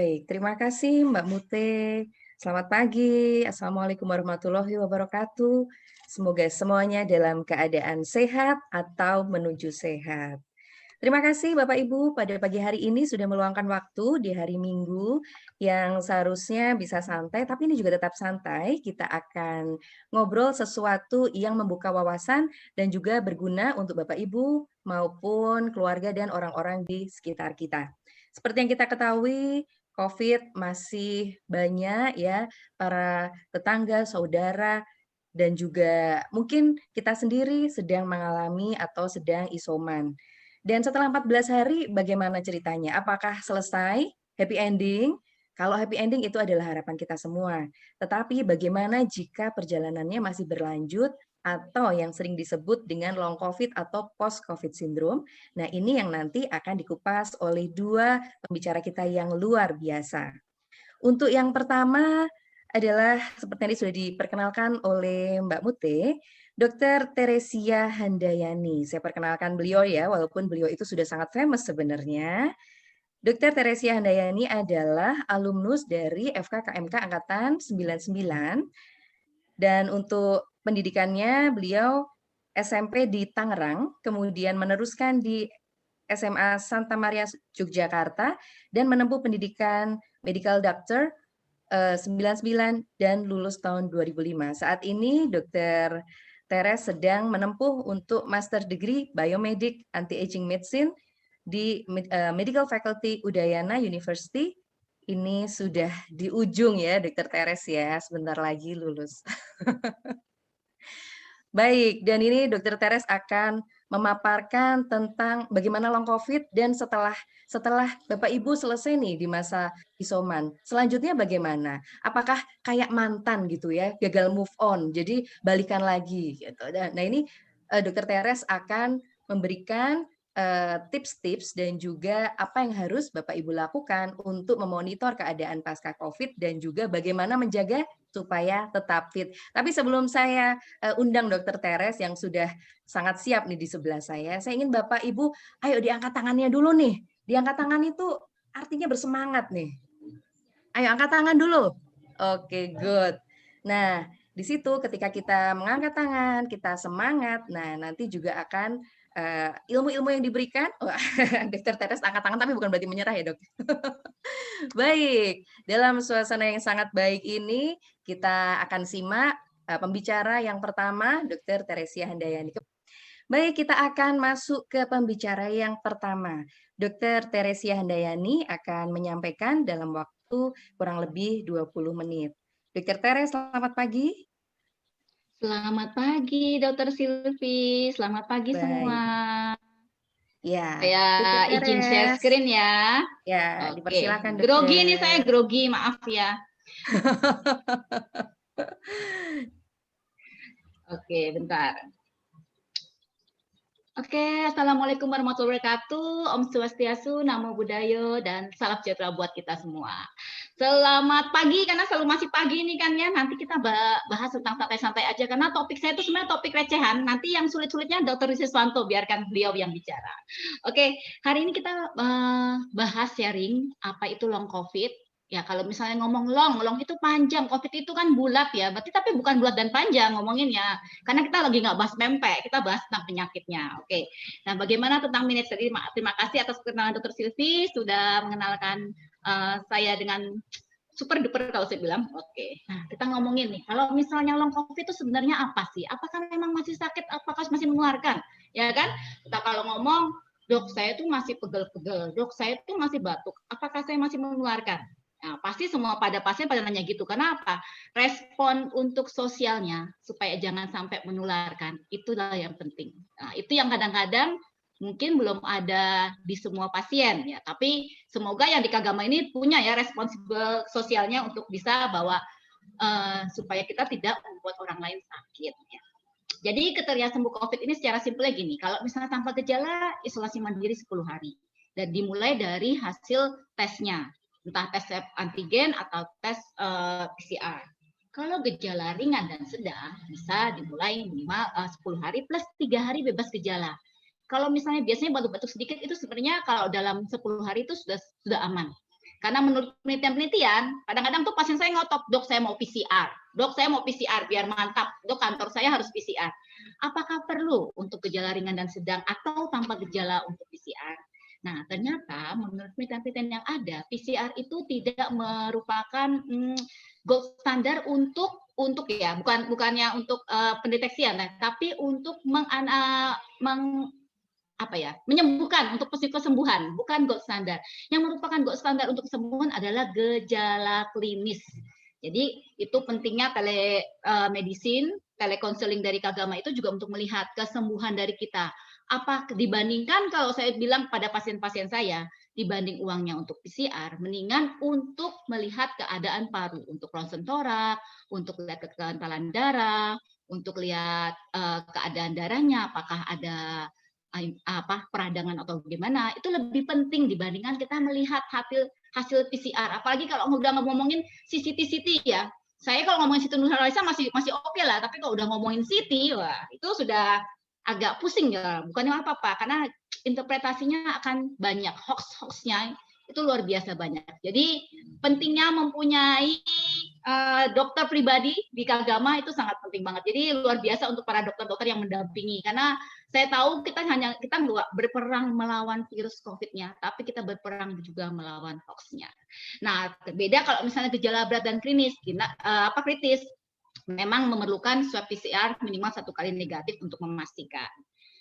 Baik, terima kasih Mbak Mute. Selamat pagi, Assalamualaikum warahmatullahi wabarakatuh. Semoga semuanya dalam keadaan sehat atau menuju sehat. Terima kasih Bapak Ibu pada pagi hari ini sudah meluangkan waktu di hari Minggu yang seharusnya bisa santai, tapi ini juga tetap santai. Kita akan ngobrol sesuatu yang membuka wawasan dan juga berguna untuk Bapak Ibu maupun keluarga dan orang-orang di sekitar kita. Seperti yang kita ketahui, COVID masih banyak ya para tetangga, saudara, dan juga mungkin kita sendiri sedang mengalami atau sedang isoman. Dan setelah 14 hari bagaimana ceritanya? Apakah selesai? Happy ending? Kalau happy ending itu adalah harapan kita semua. Tetapi bagaimana jika perjalanannya masih berlanjut atau yang sering disebut dengan long COVID atau post COVID syndrome? Nah, ini yang nanti akan dikupas oleh dua pembicara kita yang luar biasa. Untuk yang pertama adalah seperti yang sudah diperkenalkan oleh Mbak Mute, Dr. Teresia Handayani. Saya perkenalkan beliau ya, walaupun beliau itu sudah sangat famous sebenarnya. Dr. Teresia Handayani adalah alumnus dari FK KMK Angkatan 99 dan untuk pendidikannya beliau SMP di Tangerang, kemudian meneruskan di SMA Santa Maria Yogyakarta dan menempuh pendidikan medical doctor 99 dan lulus tahun 2005. Saat ini Dr. Teres sedang menempuh untuk Master Degree Biomedik Anti-Aging Medicine di Medical Faculty Udayana University. Ini sudah di ujung ya Dr. Teres ya, sebentar lagi lulus. Baik, dan ini Dr. Teres akan memaparkan tentang bagaimana long COVID dan setelah Bapak Ibu selesai nih di masa isoman, selanjutnya bagaimana? Apakah kayak mantan gitu ya, gagal move on, jadi balikan lagi gitu. Nah ini Dr. Teres akan memberikan tips-tips dan juga apa yang harus Bapak Ibu lakukan untuk memonitor keadaan pasca COVID dan juga bagaimana menjaga supaya tetap fit. Tapi sebelum saya undang Dr. Teres yang sudah sangat siap nih di sebelah saya ingin Bapak Ibu, ayo diangkat tangannya dulu nih. Diangkat tangan itu artinya bersemangat nih. Ayo angkat tangan dulu. Oke, good. Nah, di situ ketika kita mengangkat tangan, kita semangat, nah nanti juga akan ilmu-ilmu yang diberikan, Dr. Teres angkat tangan tapi bukan berarti menyerah ya dok. Baik, dalam suasana yang sangat baik ini kita akan simak pembicara yang pertama, Dr. Teresia Handayani. Baik, kita akan masuk ke pembicara yang pertama. Dr. Teresia Handayani akan menyampaikan dalam waktu kurang lebih 20 menit. Dr. Teres, selamat pagi. Selamat pagi, Dr. Silvi. Selamat pagi semua. Ya, Saya izin share screen ya. Ya, Oke. dipersilakan dokter. Grogi nih saya, grogi, maaf ya. Oke, bentar. Oke, Assalamualaikum warahmatullahi wabarakatuh. Om Swastiastu, Namo Buddhaya, dan salam sejahtera buat kita semua. Selamat pagi, karena selalu masih pagi nih kan ya. Nanti kita bahas tentang santai-santai aja, karena topik saya itu sebenarnya topik recehan. Nanti yang sulit-sulitnya Dr. Siswanto, biarkan beliau yang bicara. Oke, hari ini kita bahas sharing apa itu long COVID. Ya, kalau misalnya ngomong long itu panjang, COVID itu kan bulat ya, berarti tapi bukan bulat dan panjang ngomonginnya, karena kita lagi nggak bahas pempek, kita bahas tentang penyakitnya. Oke, nah bagaimana tentang manajer? Terima kasih atas perkenalan Dr. Silvi, sudah mengenalkan saya dengan super duper kalau saya bilang. Oke, nah kita ngomongin nih, kalau misalnya long COVID itu sebenarnya apa sih? Apakah memang masih sakit? Apakah masih menularkan? Ya kan? Kita kalau ngomong, dok saya itu masih pegel-pegel, dok saya itu masih batuk, apakah saya masih menularkan? Nah, pasti semua pasien pada nanya gitu. Kenapa? Respon untuk sosialnya supaya jangan sampai menularkan, itulah yang penting. Nah, itu yang kadang-kadang mungkin belum ada di semua pasien ya, tapi semoga yang di Kagama ini punya ya responsibel sosialnya untuk bisa bahwa supaya kita tidak membuat orang lain sakit ya. Jadi kriteria sembuh COVID ini secara simpelnya gini, kalau misalnya tanpa gejala isolasi mandiri 10 hari dan dimulai dari hasil tesnya, entah tes antigen atau tes PCR. Kalau gejala ringan dan sedang bisa dimulai minimal 10 hari plus 3 hari bebas gejala. Kalau misalnya biasanya batuk-batuk sedikit itu sebenarnya kalau dalam 10 hari itu sudah aman. Karena menurut penelitian-penelitian, kadang-kadang tuh pasien saya ngotot, dok saya mau PCR, dok saya mau PCR biar mantap, dok kantor saya harus PCR. Apakah perlu untuk gejala ringan dan sedang atau tanpa gejala untuk PCR? Nah, ternyata menurut penelitian-penelitian yang ada, PCR itu tidak merupakan gold standar untuk ya, bukannya untuk pendeteksian, tapi untuk menyembuhkan untuk kesembuhan, bukan gold standar. Yang merupakan gold standar untuk kesembuhan adalah gejala klinis. Jadi itu pentingnya telemedicine, telekonseling dari Kagama itu juga untuk melihat kesembuhan dari kita. Apa dibandingkan kalau saya bilang pada pasien-pasien saya, dibanding uangnya untuk PCR, mendingan untuk melihat keadaan paru, untuk ronsen torak, untuk lihat kekentalan darah, untuk lihat keadaan darahnya, apakah ada peradangan atau gimana, itu lebih penting dibandingkan kita melihat hasil PCR. Apalagi kalau udah ngomongin CT ya, saya kalau ngomongin Siti Nurhaliza masih oke lah, tapi kalau udah ngomongin CT, wah itu sudah agak pusing ya, bukannya apa-apa, karena interpretasinya akan banyak, hoax-hoaxnya itu luar biasa banyak. Jadi pentingnya mempunyai dokter pribadi di Kagama itu sangat penting banget. Jadi luar biasa untuk para dokter-dokter yang mendampingi, karena saya tahu kita berperang melawan virus COVID-nya, tapi kita berperang juga melawan hoax-nya. Nah, beda kalau misalnya gejala berat dan kritis, memang memerlukan swab PCR minimal 1 kali negatif untuk memastikan.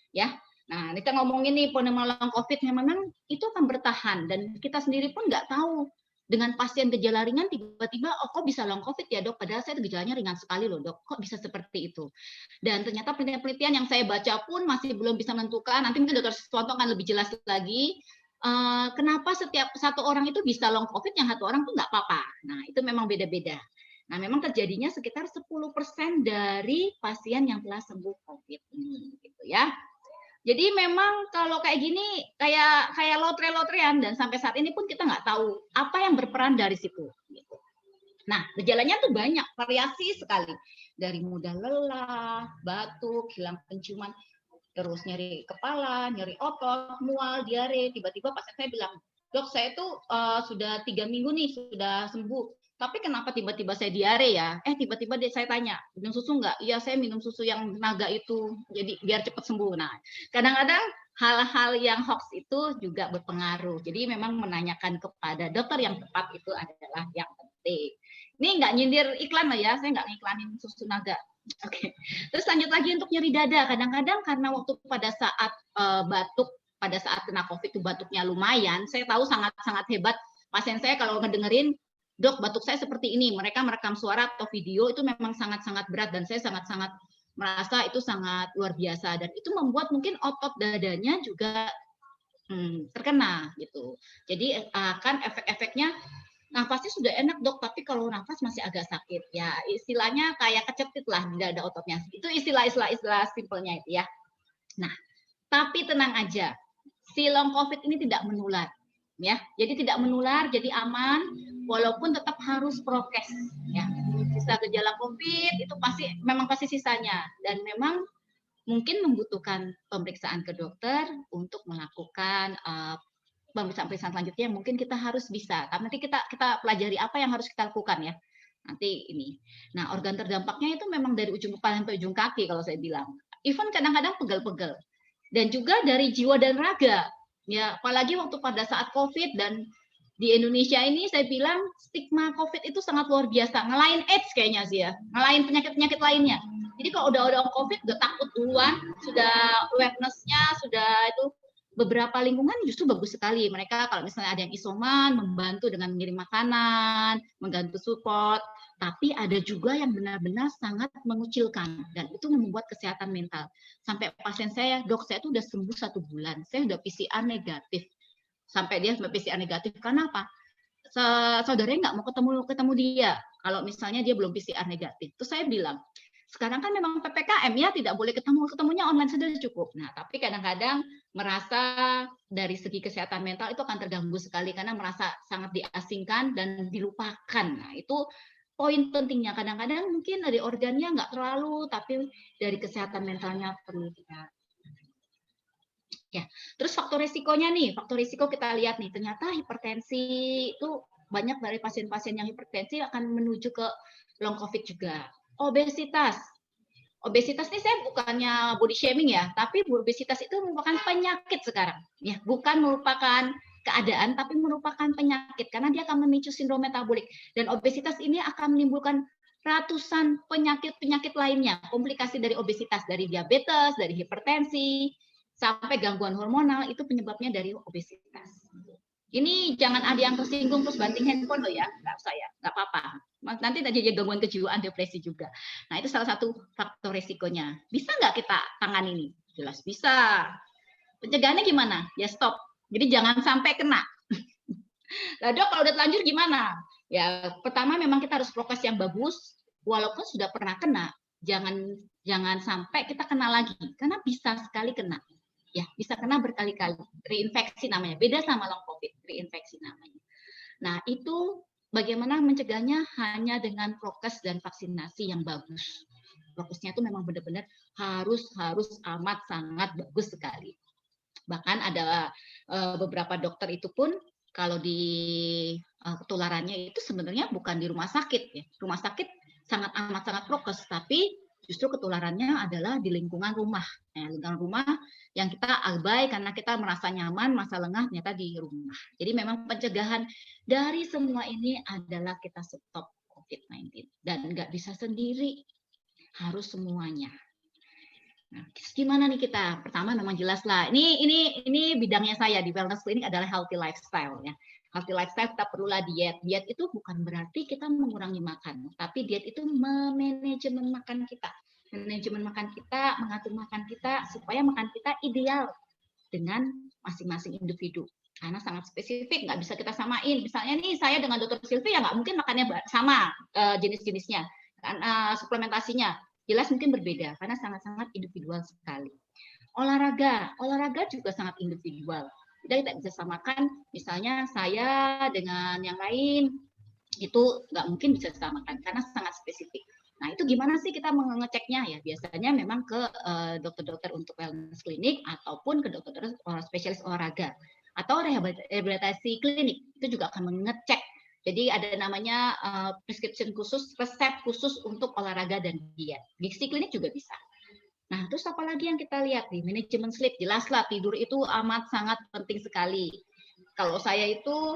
Ya, nah kita ngomongin nih penularan COVID yang memang itu akan bertahan dan kita sendiri pun nggak tahu. Dengan pasien gejala ringan tiba-tiba kok bisa long COVID ya dok, padahal saya gejalanya ringan sekali loh dok, kok bisa seperti itu. Dan ternyata penelitian yang saya baca pun masih belum bisa menentukan, nanti mungkin dokter Suwanto akan lebih jelas lagi, kenapa setiap satu orang itu bisa long COVID, yang satu orang tuh nggak apa-apa. Nah itu memang beda-beda. Nah memang terjadinya sekitar 10% dari pasien yang telah sembuh COVID ini, gitu ya. Jadi memang kalau kayak gini kayak lotre-lotrean, dan sampai saat ini pun kita nggak tahu apa yang berperan dari situ. Gitu. Nah gejalanya tuh banyak, variasi sekali, dari mudah lelah, batuk, hilang penciuman, terus nyeri kepala, nyeri otot, mual, diare. Tiba-tiba pasien saya bilang, dok saya tuh sudah 3 minggu nih sudah sembuh. Tapi kenapa tiba-tiba saya diare ya? Tiba-tiba saya tanya, minum susu nggak? Iya, saya minum susu yang naga itu, jadi biar cepat sembuh. Nah, kadang-kadang hal-hal yang hoax itu juga berpengaruh. Jadi memang menanyakan kepada dokter yang tepat itu adalah yang penting. Ini nggak nyindir iklan lah ya, saya nggak ngiklanin susu naga. Oke. Terus lanjut lagi untuk nyeri dada. Kadang-kadang karena waktu pada saat batuk, pada saat kena COVID itu batuknya lumayan, saya tahu sangat-sangat hebat. Pasien saya kalau ngedengerin, dok batuk saya seperti ini, mereka merekam suara atau video itu memang sangat-sangat berat, dan saya sangat-sangat merasa itu sangat luar biasa, dan itu membuat mungkin otot dadanya juga terkena gitu. Jadi akan efek-efeknya nafasnya sudah enak dok, tapi kalau nafas masih agak sakit. Ya istilahnya kayak kecetit lah, tidak ada ototnya. Itu istilah simpelnya itu ya. Nah, tapi tenang aja, si long COVID ini tidak menular. Ya, jadi tidak menular, jadi aman, walaupun tetap harus prokes. Ya, sisa gejala COVID itu memang pasti sisanya, dan memang mungkin membutuhkan pemeriksaan ke dokter untuk melakukan pemeriksaan selanjutnya. Mungkin kita harus bisa. Nanti kita pelajari apa yang harus kita lakukan ya. Nanti ini. Nah, organ terdampaknya itu memang dari ujung kepala sampai ujung kaki kalau saya bilang. Even kadang-kadang pegel-pegel. Dan juga dari jiwa dan raga. Ya, apalagi waktu pada saat COVID, dan di Indonesia ini saya bilang stigma COVID itu sangat luar biasa. Ngelain AIDS kayaknya sih ya. Ngelain penyakit-penyakit lainnya. Jadi kalau udah COVID udah takut duluan, sudah awareness-nya sudah itu. Beberapa lingkungan justru bagus sekali. Mereka kalau misalnya ada yang isoman, membantu dengan mengirim makanan, membantu support. Tapi ada juga yang benar-benar sangat mengucilkan, dan itu membuat kesehatan mental. Sampai pasien saya, dok saya itu udah sembuh 1 bulan, saya udah PCR negatif. Sampai PCR negatif, karena apa? Saudaranya nggak mau ketemu dia, kalau misalnya dia belum PCR negatif. Terus saya bilang, sekarang kan memang PPKM ya, tidak boleh ketemunya online saja cukup. Nah, tapi kadang-kadang merasa dari segi kesehatan mental itu akan terganggu sekali, karena merasa sangat diasingkan dan dilupakan. Nah, itu poin pentingnya. Kadang-kadang mungkin dari organnya nggak terlalu, tapi dari kesehatan mentalnya perlu kita Ya, terus faktor risikonya nih, faktor risiko kita lihat nih, ternyata hipertensi itu banyak dari pasien-pasien yang hipertensi akan menuju ke long COVID juga. Obesitas. Obesitas ini saya bukannya body shaming ya, tapi obesitas itu merupakan penyakit sekarang. Ya, bukan merupakan keadaan, tapi merupakan penyakit karena dia akan memicu sindrom metabolik. Dan obesitas ini akan menimbulkan ratusan penyakit-penyakit lainnya, komplikasi dari obesitas, dari diabetes, dari hipertensi, sampai gangguan hormonal itu penyebabnya dari obesitas. Ini jangan ada yang tersinggung terus banting handphone loh ya, nggak usah ya, nggak apa-apa. Nanti jadi gangguan kejiwaan, depresi juga. Nah itu salah satu faktor resikonya. Bisa nggak kita tangani ini? Jelas bisa. Pencegahannya gimana? Ya stop. Jadi jangan sampai kena. Nah dok, kalau udah telanjur gimana? Ya pertama memang kita harus prokes yang bagus, walaupun sudah pernah kena, jangan sampai kita kena lagi, karena bisa sekali kena. Ya, bisa kena berkali-kali. Reinfeksi namanya. Beda sama long COVID, reinfeksi namanya. Nah, itu bagaimana mencegahnya hanya dengan prokes dan vaksinasi yang bagus. Prokesnya itu memang benar-benar harus amat sangat bagus sekali. Bahkan ada beberapa dokter itu pun kalau di ketularannya itu sebenarnya bukan di rumah sakit ya. Rumah sakit sangat amat sangat prokes, tapi justru ketularannya adalah di lingkungan rumah. Nah, lingkungan rumah yang kita abai karena kita merasa nyaman, merasa lengah ternyata di rumah. Jadi memang pencegahan dari semua ini adalah kita stop COVID-19 dan nggak bisa sendiri, harus semuanya. Nah, gimana nih kita? Pertama memang jelas lah. Ini bidangnya saya di wellness clinic adalah healthy lifestyle ya. Healthy lifestyle kita perlulah diet. Diet itu bukan berarti kita mengurangi makan, tapi diet itu memanajemen makan kita. Manajemen makan kita, mengatur makan kita supaya makan kita ideal dengan masing-masing individu. Karena sangat spesifik, nggak bisa kita samain. Misalnya nih saya dengan Dr. Silvi ya nggak mungkin makannya sama jenis-jenisnya, suplementasinya. Jelas mungkin berbeda karena sangat-sangat individual sekali. Olahraga juga sangat individual. Jadi kita bisa samakan, misalnya saya dengan yang lain itu nggak mungkin bisa disamakan karena sangat spesifik. Nah itu gimana sih kita mengeceknya ya? Biasanya memang ke dokter-dokter untuk wellness klinik ataupun ke dokter spesialis olahraga atau rehabilitasi klinik itu juga akan mengecek. Jadi ada namanya prescription khusus, resep khusus untuk olahraga dan diet. Gizi klinik juga bisa. Nah, terus apa lagi yang kita lihat nih? Manajemen sleep, jelaslah tidur itu amat sangat penting sekali. Kalau saya itu,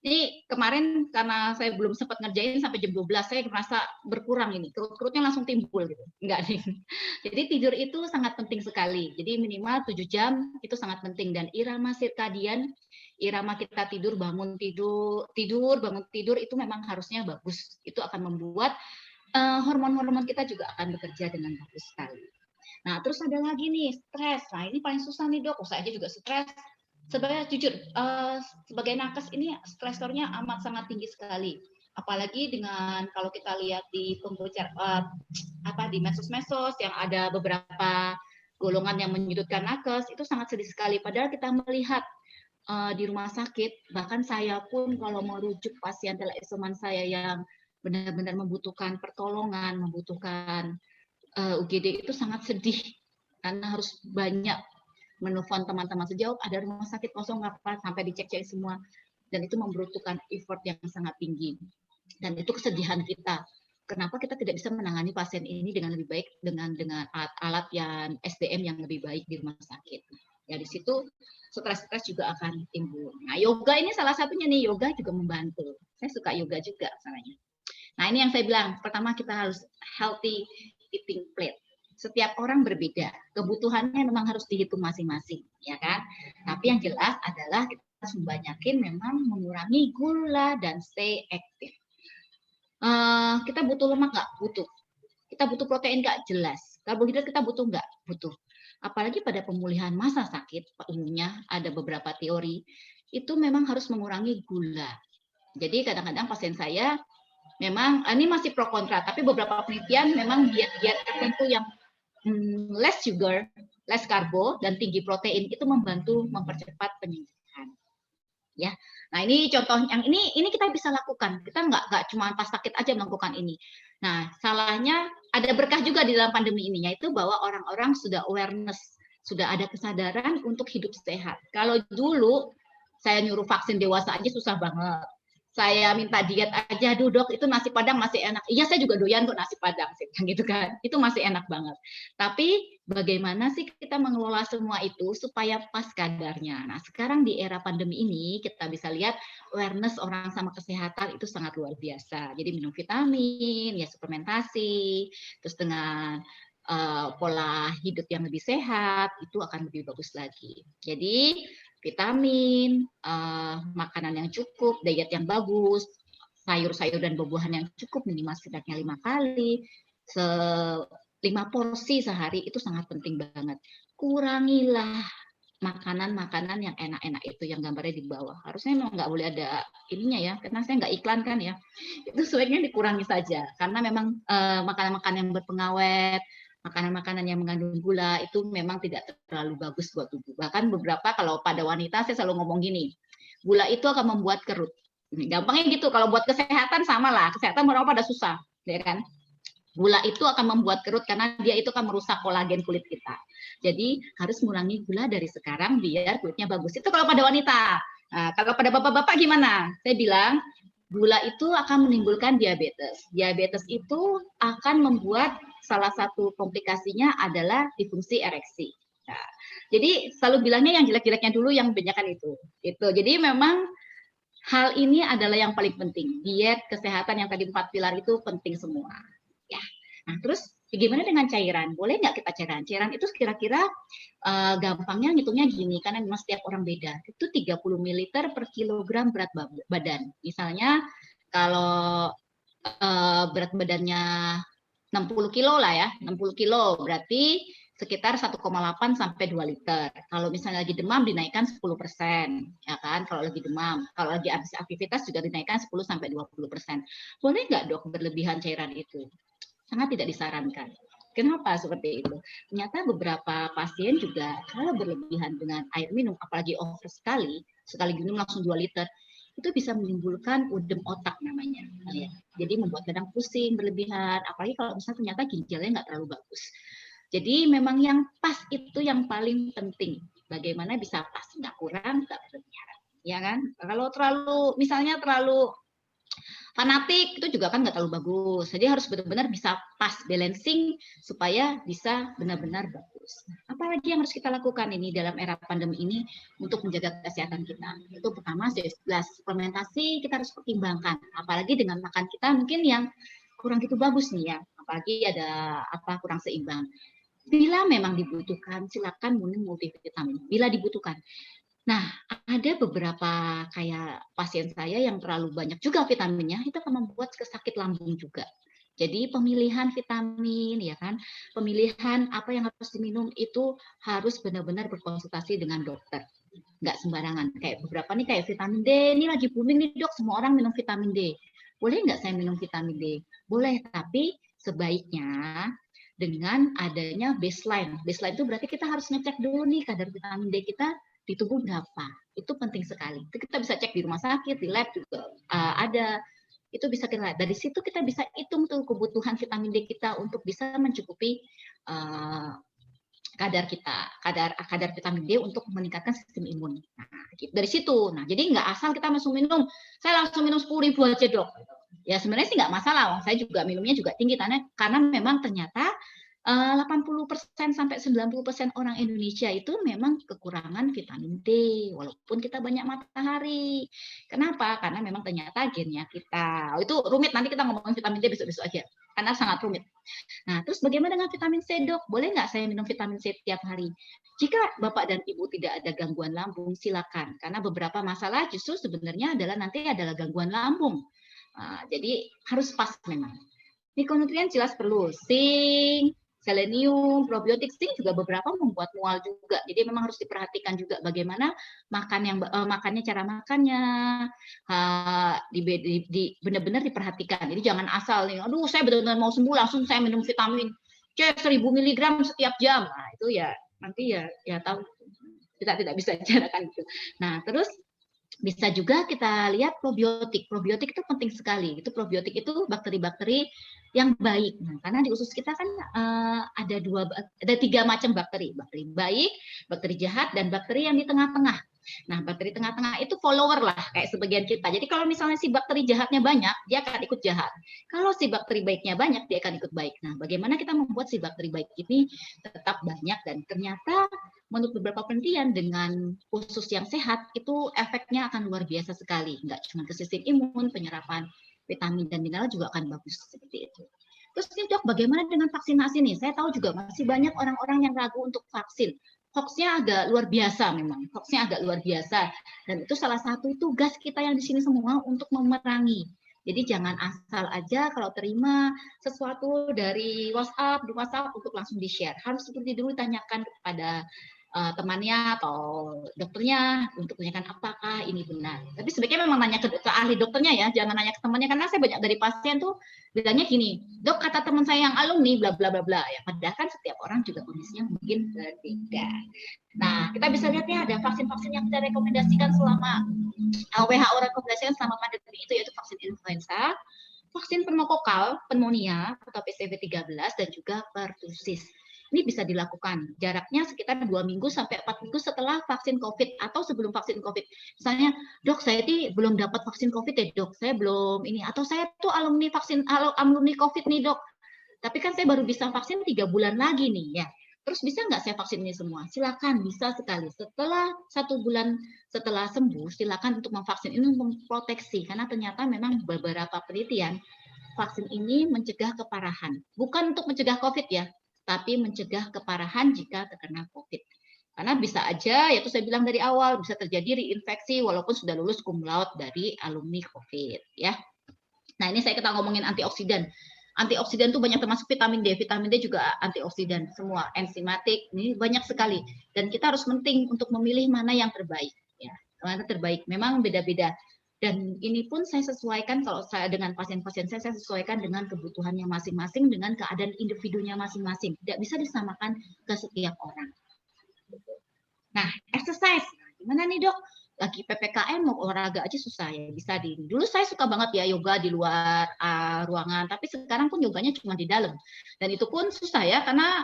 ini kemarin karena saya belum sempat ngerjain sampai jam 12, saya merasa berkurang ini, kerut-kerutnya langsung timbul gitu. Enggak nih. Jadi tidur itu sangat penting sekali. Jadi minimal 7 jam itu sangat penting. Dan irama sirkadian, irama kita tidur, bangun tidur itu memang harusnya bagus. Itu akan membuat hormon-hormon kita juga akan bekerja dengan bagus sekali. Nah, terus ada lagi nih, stres. Nah, ini paling susah nih dok, saya aja juga stres. Sebenarnya jujur, sebagai nakes ini stresornya amat sangat tinggi sekali. Apalagi dengan kalau kita lihat di di medsos-medsos yang ada beberapa golongan yang menyudutkan nakes, itu sangat sedih sekali. Padahal kita melihat di rumah sakit, bahkan saya pun kalau merujuk pasien isoman saya yang benar-benar membutuhkan pertolongan, membutuhkan UGD itu sangat sedih karena harus banyak menelpon teman-teman sejauh ada rumah sakit kosong apa sampai dicek-cek semua dan itu membutuhkan effort yang sangat tinggi dan itu kesedihan kita. Kenapa kita tidak bisa menangani pasien ini dengan lebih baik dengan alat yang SDM yang lebih baik di rumah sakit? Ya di situ stres-stres juga akan timbul. Nah yoga ini salah satunya nih, yoga juga membantu. Saya suka yoga juga misalnya. Nah ini yang saya bilang, pertama kita harus healthy eating plate. Setiap orang berbeda, kebutuhannya memang harus dihitung masing-masing, ya kan? Tapi yang jelas adalah kita harus membanyakin memang mengurangi gula dan stay aktif. Kita butuh lemak nggak? Butuh. Kita butuh protein nggak? Jelas. Karbohidrat kita butuh nggak? Butuh. Apalagi pada pemulihan masa sakit, umumnya ada beberapa teori, itu memang harus mengurangi gula. Jadi kadang-kadang pasien saya memang ini masih pro kontra, tapi beberapa penelitian memang diet-diet tertentu yang less sugar, less karbo dan tinggi protein itu membantu mempercepat penyembuhan. Ya, nah ini contoh yang ini kita bisa lakukan. Kita nggak cuma pas sakit aja melakukan ini. Nah, salahnya ada berkah juga di dalam pandemi ini, yaitu bahwa orang-orang sudah awareness, sudah ada kesadaran untuk hidup sehat. Kalau dulu saya nyuruh vaksin dewasa aja susah banget. Saya minta diet aja, aduh dok itu nasi padang masih enak. Iya saya juga doyan kok nasi padang sih, gitu kan. Itu masih enak banget. Tapi bagaimana sih kita mengelola semua itu supaya pas kadarnya. Nah sekarang di era pandemi ini kita bisa lihat awareness orang sama kesehatan itu sangat luar biasa. Jadi minum vitamin, ya suplementasi, terus dengan pola hidup yang lebih sehat itu akan lebih bagus lagi. Jadi vitamin, makanan yang cukup, diet yang bagus, sayur-sayur dan buah-buahan yang cukup minimal setidaknya 5 kali, 5 porsi sehari itu sangat penting banget. Kurangilah makanan-makanan yang enak-enak itu yang gambarnya di bawah. Harusnya memang nggak boleh ada ininya ya, karena saya nggak iklan kan ya. Itu sebaiknya dikurangi saja, karena memang makanan-makanan yang berpengawet, makanan-makanan yang mengandung gula itu memang tidak terlalu bagus buat tubuh. Bahkan beberapa kalau pada wanita saya selalu ngomong gini, gula itu akan membuat kerut. Gampangnya gitu, kalau buat kesehatan sama lah, kesehatan orang pada susah, ya kan? Gula itu akan membuat kerut karena dia itu akan merusak kolagen kulit kita. Jadi harus mengurangi gula dari sekarang biar kulitnya bagus. Itu kalau pada wanita. Nah, kalau pada bapak-bapak gimana? Saya bilang gula itu akan menimbulkan diabetes. Diabetes itu akan membuat salah satu komplikasinya adalah disfungsi ereksi. Nah, jadi selalu bilangnya yang jelek-jeleknya dulu yang banyakkan itu. Jadi memang hal ini adalah yang paling penting. Diet, kesehatan yang tadi 4 pilar itu penting semua. Ya. Nah, terus gimana dengan cairan? Boleh nggak kita cairan? Cairan itu kira-kira gampangnya ngitungnya gini, karena memang setiap orang beda. Itu 30 ml per kilogram berat badan. Misalnya kalau berat badannya 60 kilo lah ya, 60 kilo berarti sekitar 1,8 sampai 2 liter. Kalau misalnya lagi demam dinaikkan 10%, ya kan? Kalau lagi demam, kalau lagi habis aktivitas juga dinaikkan 10 sampai 20%. Boleh nggak dok berlebihan cairan itu? Sangat tidak disarankan. Kenapa seperti itu? Ternyata beberapa pasien juga kalau berlebihan dengan air minum, apalagi over sekali minum langsung 2 liter, itu bisa menimbulkan udem otak namanya. Ya. Jadi membuat kadang pusing berlebihan, apalagi kalau misalnya ternyata ginjalnya nggak terlalu bagus. Jadi memang yang pas itu yang paling penting. Bagaimana bisa pas, nggak kurang, nggak berlebihan. Ya kan? Kalau misalnya terlalu fanatik itu juga kan nggak terlalu bagus. Jadi harus benar-benar bisa pas balancing supaya bisa benar-benar bagus. Apalagi yang harus kita lakukan ini dalam era pandemi ini untuk menjaga kesehatan kita? Itu pertama, jelas suplementasi kita harus pertimbangkan. Apalagi dengan makan kita mungkin yang kurang gitu bagus nih ya. Apalagi ada kurang seimbang. Bila memang dibutuhkan, silakan minum multivitamin. Bila dibutuhkan. Nah, ada beberapa kayak pasien saya yang terlalu banyak juga vitaminnya, itu akan membuat sakit lambung juga. Jadi pemilihan vitamin, ya kan, pemilihan apa yang harus diminum itu harus benar-benar berkonsultasi dengan dokter. Nggak sembarangan. Kayak beberapa nih kayak vitamin D, ini lagi booming nih dok, semua orang minum vitamin D. Boleh nggak saya minum vitamin D? Boleh, tapi sebaiknya dengan adanya baseline. Baseline itu berarti kita harus ngecek dulu nih kadar vitamin D kita di tubuh berapa. Itu penting sekali. Itu kita bisa cek di rumah sakit, di lab juga ada. Itu bisa kita lihat. Dari situ kita bisa hitung tuh kebutuhan vitamin D kita untuk bisa mencukupi kadar vitamin D untuk meningkatkan sistem imun. Nah, dari situ. Nah, jadi nggak asal kita langsung minum. Saya langsung minum 10.000 aja dok. Ya sebenarnya sih nggak masalah. Saya juga minumnya juga tinggi karena memang ternyata 80% sampai 90% orang Indonesia itu memang kekurangan vitamin D, walaupun kita banyak matahari. Kenapa? Karena memang ternyata gennya kita. Itu rumit, nanti kita ngomongin vitamin D besok-besok aja, karena sangat rumit. Nah, terus bagaimana dengan vitamin C, dok? Boleh nggak saya minum vitamin C tiap hari? Jika Bapak dan Ibu tidak ada gangguan lambung, silakan. Karena beberapa masalah justru sebenarnya nanti adalah gangguan lambung. Jadi harus pas memang. Mikronutrien jelas perlu, zinc, selenium, probiotik, zinc juga beberapa membuat mual juga. Jadi memang harus diperhatikan juga bagaimana makannya, cara makannya, benar-benar diperhatikan. Jadi jangan asal nih, aduh saya benar-benar mau sembuh langsung saya minum vitamin C 1000 mg setiap jam. Nah itu ya nanti ya tahu kita tidak bisa bicarakan itu. Nah terus Bisa juga kita lihat probiotik. Probiotik itu penting sekali. Itu probiotik itu bakteri-bakteri yang baik. Nah, karena di usus kita kan ada 3 macam bakteri. Bakteri baik, bakteri jahat, dan bakteri yang di tengah-tengah. Nah, bakteri tengah-tengah itu follower lah, kayak sebagian kita. Jadi kalau misalnya si bakteri jahatnya banyak, dia akan ikut jahat. Kalau si bakteri baiknya banyak, dia akan ikut baik. Nah, bagaimana kita membuat si bakteri baik ini tetap banyak, dan ternyata menurut beberapa penelitian dengan usus yang sehat itu efeknya akan luar biasa sekali. Nggak cuma ke sistem imun, penyerapan vitamin dan mineral juga akan bagus seperti itu. Terus nih dok, bagaimana dengan vaksinasi nih? Saya tahu juga masih banyak orang-orang yang ragu untuk vaksin. Hoax-nya agak luar biasa memang. Hoax-nya agak luar biasa. Dan itu salah satu tugas kita yang di sini semua untuk memerangi. Jadi jangan asal aja kalau terima sesuatu dari WhatsApp, di WhatsApp untuk langsung di-share. Harus seperti dulu tanyakan kepada temannya atau dokternya untuk tanyakan apakah ini benar. Tapi sebaiknya memang nanya ke ahli dokternya ya, jangan nanya ke temannya, karena saya banyak dari pasien tuh bilangnya gini, dok kata teman saya yang alumni bla bla bla bla ya, padahal kan setiap orang juga kondisinya mungkin berbeda. Nah, kita bisa lihat ya ada vaksin-vaksin yang kita rekomendasikan selama WHO rekomendasikan selama pandemi itu, yaitu vaksin influenza, vaksin pneumokokal, pneumonia atau PCV13, dan juga pertusis. Ini bisa dilakukan jaraknya sekitar 2 minggu sampai 4 minggu setelah vaksin COVID atau sebelum vaksin COVID. Misalnya, dok saya ini belum dapat vaksin COVID ya dok, saya belum ini, atau saya tuh alumni COVID nih dok, tapi kan saya baru bisa vaksin 3 bulan lagi nih ya. Terus bisa nggak saya vaksin ini semua? Silakan, bisa sekali. Setelah 1 bulan setelah sembuh, silakan untuk memvaksin ini untuk memproteksi, karena ternyata memang beberapa penelitian vaksin ini mencegah keparahan. Bukan untuk mencegah COVID ya, tapi mencegah keparahan jika terkena COVID. Karena bisa aja, yaitu saya bilang dari awal, bisa terjadi reinfeksi walaupun sudah lulus cum laude dari alumni COVID. Ya. Nah ini kita ngomongin antioksidan. Antioksidan itu banyak termasuk vitamin D. Vitamin D juga antioksidan semua, enzimatik, ini banyak sekali. Dan kita harus penting untuk memilih mana yang terbaik. Ya, mana terbaik. Memang beda-beda. Dan ini pun saya sesuaikan kalau saya dengan pasien-pasien saya sesuaikan dengan kebutuhannya masing-masing, dengan keadaan individunya masing-masing. Tidak bisa disamakan ke setiap orang. Nah, exercise. Gimana nih dok? Lagi PPKM mau olahraga aja susah ya. Bisa dulu saya suka banget ya yoga di luar ruangan, tapi sekarang pun yoganya cuma di dalam. Dan itu pun susah ya, karena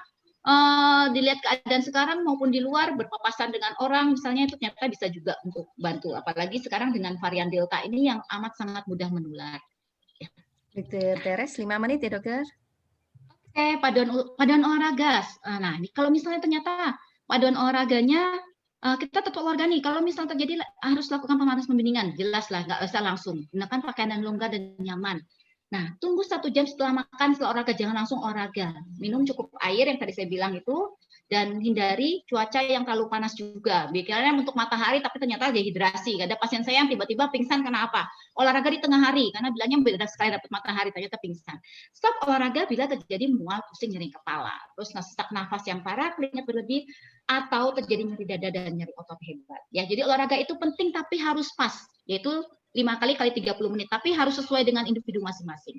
dilihat keadaan sekarang maupun di luar berpapasan dengan orang, misalnya itu ternyata bisa juga untuk bantu. Apalagi sekarang dengan varian Delta ini yang amat sangat mudah menular. Ya. Dokter Teres, 5 menit ya dokter. Oke, paduan olahraga. Nah, kalau misalnya ternyata paduan olahraganya kita tetap olahraga nih. Kalau misalnya terjadi harus lakukan pemanasan pembimbingan, jelas lah, nggak usah langsung. Gunakan pakaian yang longgar dan nyaman. Nah, tunggu 1 jam setelah makan, setelah olahraga, jangan langsung olahraga. Minum cukup air yang tadi saya bilang itu, dan hindari cuaca yang terlalu panas juga. Biasanya untuk matahari, tapi ternyata dehidrasi. Ada pasien saya yang tiba-tiba pingsan karena apa? Olahraga di tengah hari, karena bilangnya beda sekali dapat matahari, ternyata pingsan. Stop olahraga bila terjadi mual, pusing, nyeri kepala. Terus sesak nafas yang parah, keringat berlebih, atau terjadi nyeri dada dan nyeri otot hebat. Ya, jadi olahraga itu penting tapi harus pas, yaitu 5 kali 30 menit, tapi harus sesuai dengan individu masing-masing.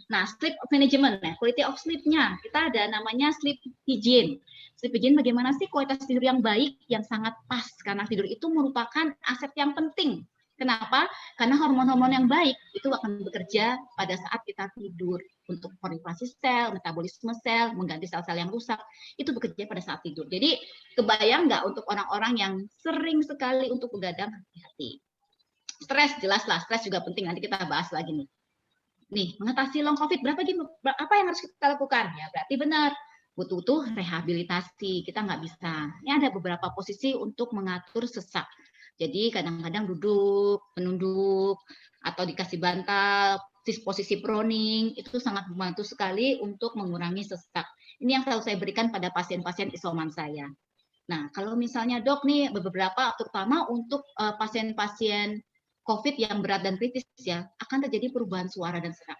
Nah, sleep management, quality of sleep-nya, kita ada namanya sleep hygiene. Sleep hygiene bagaimana sih kualitas tidur yang baik, yang sangat pas, karena tidur itu merupakan aset yang penting. Kenapa? Karena hormon-hormon yang baik itu akan bekerja pada saat kita tidur untuk proliferasi sel, metabolisme sel, mengganti sel-sel yang rusak, itu bekerja pada saat tidur. Jadi kebayang nggak untuk orang-orang yang sering sekali untuk begadang, hati-hati. Stres, jelas lah, stres juga penting, nanti kita bahas lagi nih. Nih, mengatasi long COVID, apa yang harus kita lakukan? Ya, berarti benar, butuh rehabilitasi, kita nggak bisa. Ini ada beberapa posisi untuk mengatur sesak. Jadi kadang-kadang duduk, menunduk, atau dikasih bantal, posisi proning, itu sangat membantu sekali untuk mengurangi sesak. Ini yang selalu saya berikan pada pasien-pasien isoman saya. Nah, kalau misalnya dok nih, beberapa terutama untuk pasien-pasien COVID yang berat dan kritis ya, akan terjadi perubahan suara dan sesak.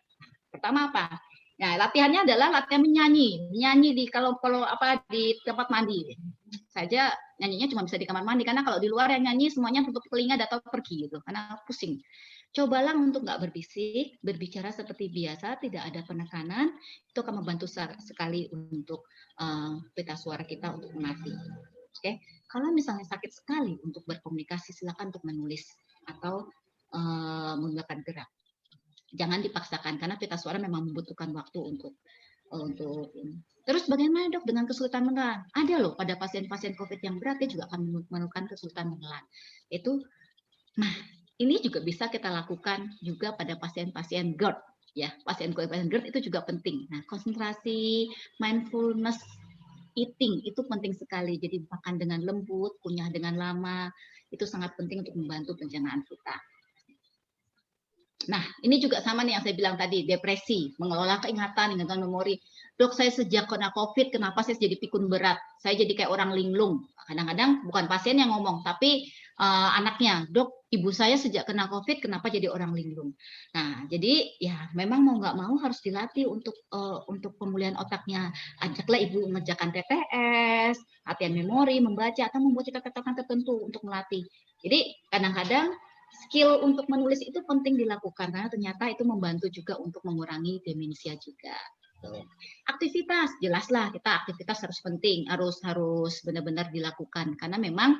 Pertama apa? Nah, latihannya adalah latihan menyanyi di kalau apa di tempat mandi. Saja nyanyinya cuma bisa di kamar mandi, karena kalau di luar yang nyanyi semuanya tutup telinga atau pergi gitu, karena pusing. Cobalah untuk nggak berbisik, berbicara seperti biasa, tidak ada penekanan, itu akan membantu sekali untuk pita suara kita untuk melatih. Oke, kalau misalnya sakit sekali untuk berkomunikasi, silakan untuk menulis atau menggunakan gerak. Jangan dipaksakan karena pita suara memang membutuhkan waktu untuk Terus bagaimana dok dengan kesulitan menelan? Ada loh pada pasien-pasien COVID yang berat dia juga akan menemukan kesulitan menelan. Nah ini juga bisa kita lakukan juga pada pasien-pasien GERD ya. Pasien GERD itu juga penting. Nah konsentrasi, mindfulness eating itu penting sekali. Jadi makan dengan lembut, kunyah dengan lama itu sangat penting untuk membantu pencernaan kita. Nah, ini juga sama nih yang saya bilang tadi, depresi, mengelola ingatan memori. Dok, saya sejak kena COVID, kenapa saya jadi pikun berat? Saya jadi kayak orang linglung. Kadang-kadang bukan pasien yang ngomong, tapi anaknya, dok, ibu saya sejak kena COVID, kenapa jadi orang linglung? Nah, jadi ya memang mau nggak mau harus dilatih untuk pemulihan otaknya. Ajaklah ibu mengerjakan TTS, latihan memori, membaca, atau membuat catatan tertentu untuk melatih. Jadi kadang-kadang skill untuk menulis itu penting dilakukan karena ternyata itu membantu juga untuk mengurangi demensia juga. Aktivitas, jelaslah kita aktivitas harus penting, harus benar-benar dilakukan karena memang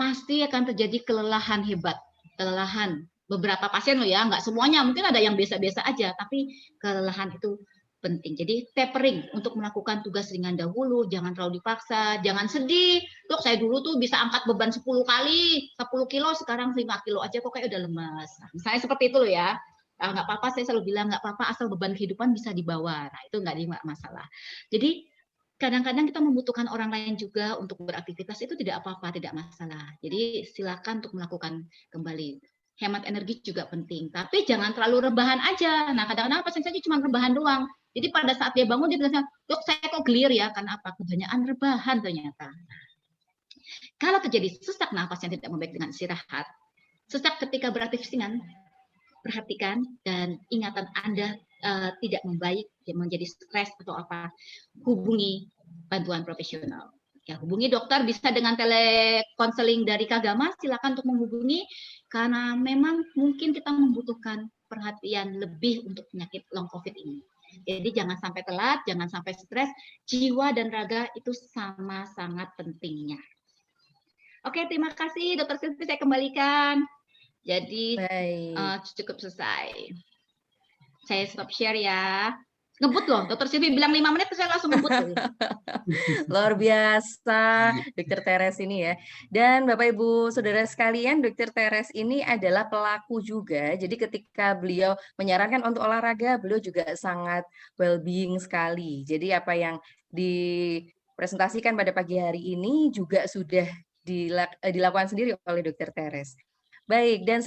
pasti akan terjadi kelelahan hebat, kelelahan beberapa pasien loh ya, nggak semuanya, mungkin ada yang biasa-biasa aja, tapi kelelahan itu penting. Jadi tapering untuk melakukan tugas ringan dahulu, jangan terlalu dipaksa, jangan sedih. Dok, saya dulu tuh bisa angkat beban 10 kali, 10 kilo, sekarang 5 kilo aja kok kayak udah lemas. Nah, misalnya seperti itu loh ya. Nggak apa-apa, saya selalu bilang nggak apa-apa asal beban kehidupan bisa dibawa. Nah, itu nggak masalah. Jadi kadang-kadang kita membutuhkan orang lain juga untuk beraktivitas, itu tidak apa-apa, tidak masalah. Jadi silakan untuk melakukan kembali. Hemat energi juga penting, tapi jangan terlalu rebahan aja. Nah, kadang-kadang pasien saya cuma rebahan doang. Jadi pada saat dia bangun dia bilang, dok saya kok gelir ya, karena apa? Kebanyakan rebahan ternyata. Kalau terjadi sesak nafas yang tidak membaik dengan istirahat, sesak ketika beraktivitas ringan, perhatikan dan ingatan Anda tidak membaik, menjadi stres atau apa, hubungi bantuan profesional. Ya, hubungi dokter, bisa dengan telekonseling dari Kagama, silakan untuk menghubungi karena memang mungkin kita membutuhkan perhatian lebih untuk penyakit long COVID ini. Jadi jangan sampai telat, jangan sampai stres, jiwa dan raga itu sama sangat pentingnya. Oke, terima kasih Dokter Silvi, saya kembalikan. Jadi cukup selesai. Saya stop share ya. Ngebut loh, Dokter Silvi bilang 5 menit, saya langsung ngebut. Luar biasa, Dokter Teres ini ya. Dan Bapak Ibu Saudara sekalian, Dokter Teres ini adalah pelaku juga. Jadi ketika beliau menyarankan untuk olahraga, beliau juga sangat well-being sekali. Jadi apa yang dipresentasikan pada pagi hari ini juga sudah dilakukan sendiri oleh Dokter Teres. Baik, dan